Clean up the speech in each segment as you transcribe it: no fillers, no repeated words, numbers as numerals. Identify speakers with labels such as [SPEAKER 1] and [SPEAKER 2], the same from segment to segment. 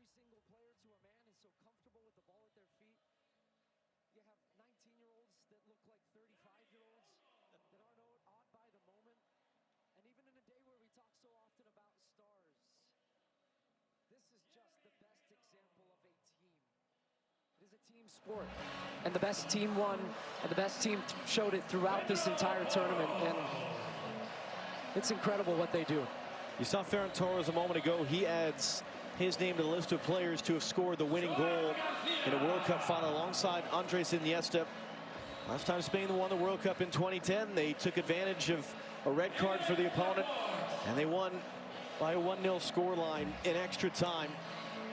[SPEAKER 1] single player to a man is so comfortable with the ball at their feet. You have 19-year-olds that look like 35-year-olds that aren't awed by the moment. And even in a day where we talk so often about stars, this is just the best example of a team. It is a team sport, and the best team won, and the best team showed it throughout this entire tournament, and it's incredible what they do.
[SPEAKER 2] You saw Ferran Torres a moment ago. He adds his name to the list of players to have scored the winning goal in a World Cup final alongside Andres Iniesta. Last time Spain won the World Cup in 2010, they took advantage of a red card for the opponent, and they won by a 1-0 scoreline in extra time.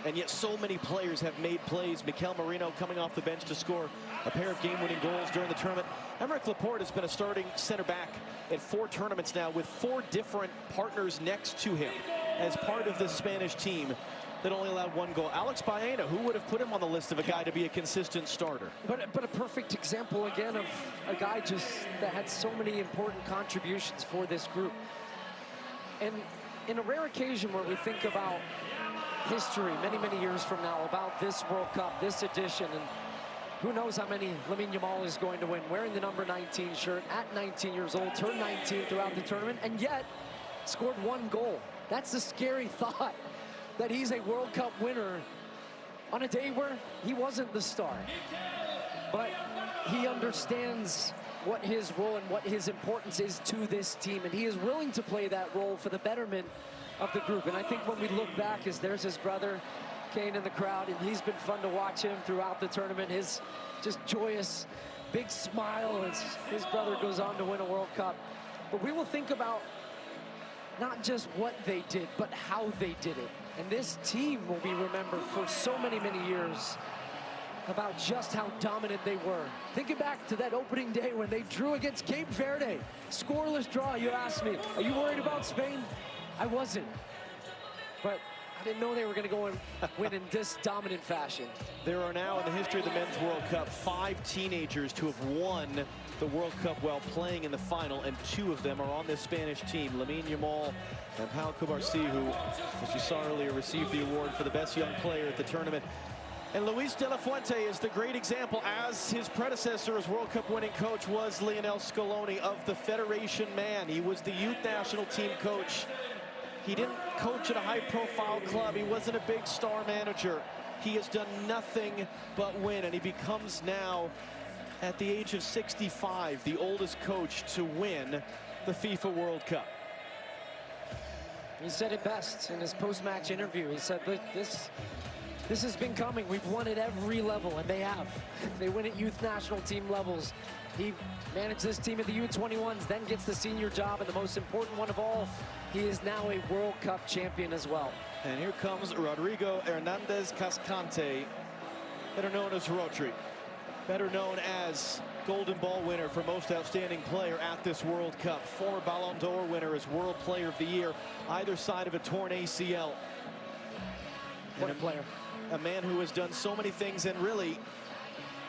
[SPEAKER 2] And yet so many players have made plays. Mikel Merino coming off the bench to score a pair of game-winning goals during the tournament. Aymeric Laporte has been a starting center back in 4 tournaments now, with 4 different partners next to him as part of this Spanish team that only allowed 1 goal. Alex Baena, who would have put him on the list of a guy to be a consistent starter? But
[SPEAKER 1] a perfect example again of a guy just that had so many important contributions for this group. And in a rare occasion where we think about history many years from now, about this World Cup, this edition, and who knows how many Lamine Yamal is going to win, wearing the number 19 shirt at 19 years old, turned 19 throughout the tournament, and yet scored 1 goal. That's a scary thought, that he's a World Cup winner on a day where he wasn't the star. But he understands what his role and what his importance is to this team, and he is willing to play that role for the betterment of the group. And I think when we look back, as there's his brother Kane in the crowd, and he's been fun to watch him throughout the tournament, his just joyous big smile as his brother goes on to win a World Cup. But we will think about not just what they did, but how they did it. And this team will be remembered for so many years about just how dominant they were. Thinking back to that opening day when they drew against Cape Verde, scoreless draw. You asked me, are you worried about Spain? I wasn't, but I didn't know they were going to go and win in this dominant fashion.
[SPEAKER 2] There are now in the history of the Men's World Cup 5 teenagers to have won the World Cup while playing in the final, and 2 of them are on this Spanish team. Lamine Yamal and Pau Cubarsí, who, as you saw earlier, received the award for the best young player at the tournament. And Luis de la Fuente is the great example, as his predecessor as World Cup winning coach was Lionel Scaloni, of the Federation man. He was the youth national team coach. He didn't coach at a high-profile club. He wasn't a big star manager. He has done nothing but win, and he becomes now, at the age of 65, the oldest coach to win the FIFA World Cup.
[SPEAKER 1] He said it best in his post-match interview. He said, this has been coming. We've won at every level, and they have. They win at youth national team levels. He managed this team at the U21s, then gets the senior job, and the most important one of all, he is now a World Cup champion as well.
[SPEAKER 2] And here comes Rodrigo Hernandez Cascante, better known as Rodri, better known as Golden Ball winner for most outstanding player at this World Cup, former Ballon d'Or winner as World Player of the Year, either side of a torn ACL.
[SPEAKER 1] What a player.
[SPEAKER 2] A man who has done so many things, and really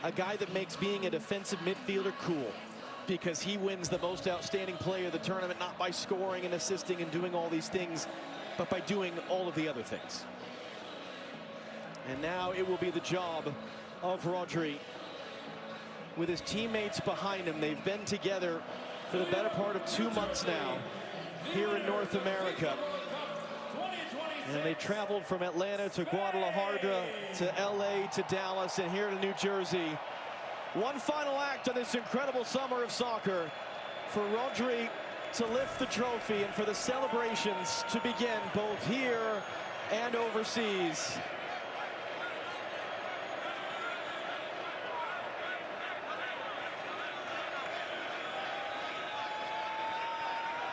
[SPEAKER 2] a guy that makes being a defensive midfielder cool, because he wins the most outstanding player of the tournament, not by scoring and assisting and doing all these things, but by doing all of the other things. And now it will be the job of Rodri with his teammates behind him. They've been together for the better part of 2 months now here in North America. And they traveled from Atlanta to Guadalajara to LA to Dallas and here to New Jersey. One final act of this incredible summer of soccer for Rodri to lift the trophy and for the celebrations to begin both here and overseas.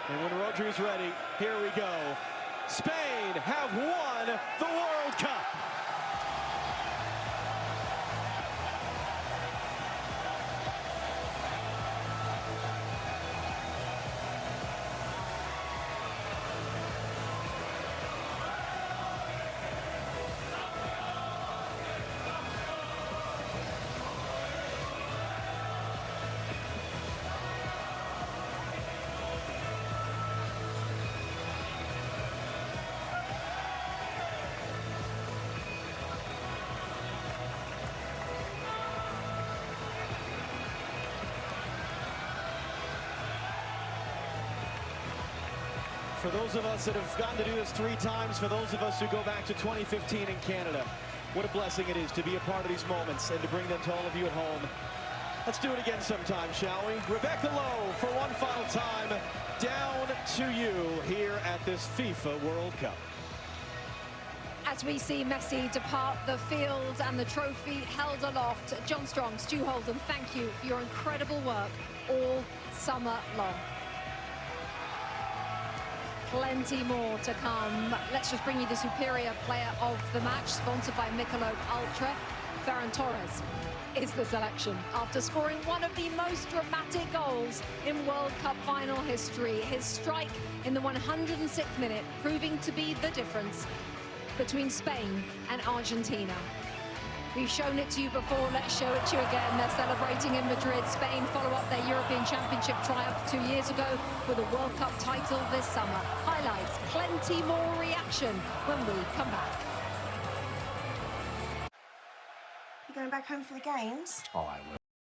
[SPEAKER 2] And when Rodri's ready, here we go. Spain have won the World Cup. For those of us that have gotten to do this 3 times, for those of us who go back to 2015 in Canada, what a blessing it is to be a part of these moments and to bring them to all of you at home. Let's do it again sometime, shall we? Rebecca Lowe, for one final time, down to you here at this FIFA World Cup.
[SPEAKER 3] As we see Messi depart the field and the trophy held aloft, John Strong, Stu Holden, thank you for your incredible work all summer long. Plenty more to come. Let's just bring you the superior player of the match, sponsored by Michelob Ultra. Ferran Torres is the selection after scoring one of the most dramatic goals in World Cup final history. His strike in the 106th minute proving to be the difference between Spain and Argentina. We've shown it to you before, let's show it to you again. They're celebrating in Madrid. Spain follow up their European Championship triumph 2 years ago with a World Cup title this summer. Highlights, plenty more reaction when we come back.
[SPEAKER 4] You going back home for the games?
[SPEAKER 5] Oh, I will.